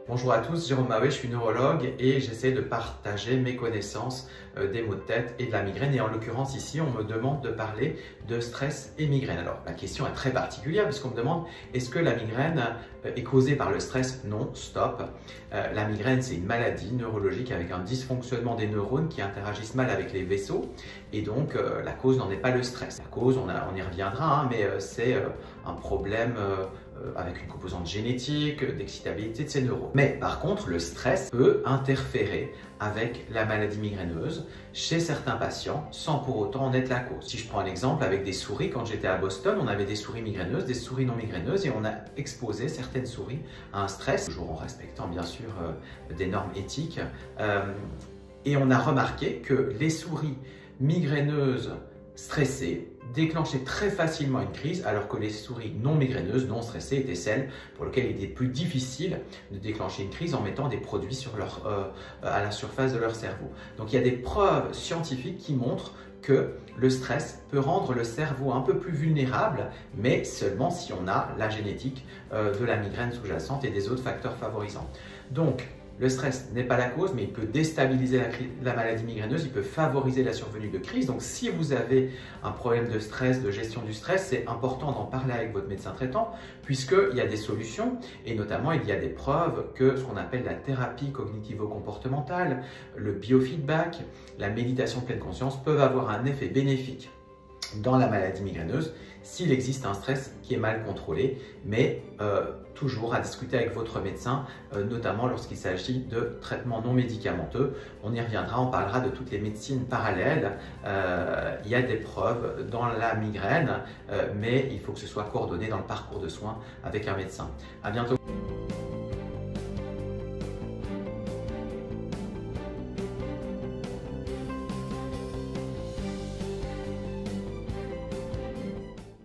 Bonjour à tous, Jérôme Mahoué, je suis neurologue et j'essaie de partager mes connaissances des maux de tête et de la migraine. Et en l'occurrence ici, on me demande de parler de stress et migraine. Alors la question est très particulière puisqu'on me demande est-ce que la migraine est causée par le stress? Non, stop. La migraine, c'est une maladie neurologique avec un dysfonctionnement des neurones qui interagissent mal avec les vaisseaux. Et donc la cause n'en est pas le stress. La cause, on y reviendra, hein, mais c'est un problème avec une composante génétique, d'excitabilité de ces neurones. Mais par contre, le stress peut interférer avec la maladie migraineuse chez certains patients sans pour autant en être la cause. Si je prends un exemple avec des souris, quand j'étais à Boston, on avait des souris migraineuses, des souris non migraineuses et on a exposé certaines souris à un stress, toujours en respectant bien sûr des normes éthiques. Et on a remarqué que les souris migraineuses stressées déclenchaient très facilement une crise, alors que les souris non migraineuses, non stressées, étaient celles pour lesquelles il était plus difficile de déclencher une crise en mettant des produits à la surface de leur cerveau. Donc il y a des preuves scientifiques qui montrent que le stress peut rendre le cerveau un peu plus vulnérable, mais seulement si on a la génétique de la migraine sous-jacente et des autres facteurs favorisants. Donc, le stress n'est pas la cause, mais il peut déstabiliser la maladie migraineuse, il peut favoriser la survenue de crises. Donc si vous avez un problème de stress, de gestion du stress, c'est important d'en parler avec votre médecin traitant, puisqu'il y a des solutions, et notamment il y a des preuves que ce qu'on appelle la thérapie cognitivo-comportementale, le biofeedback, la méditation de pleine conscience peuvent avoir un effet bénéfique dans la maladie migraineuse s'il existe un stress qui est mal contrôlé, mais toujours à discuter avec votre médecin, notamment lorsqu'il s'agit de traitements non médicamenteux. On y reviendra, on parlera de toutes les médecines parallèles. Il y a des preuves dans la migraine, mais il faut que ce soit coordonné dans le parcours de soins avec un médecin. À bientôt.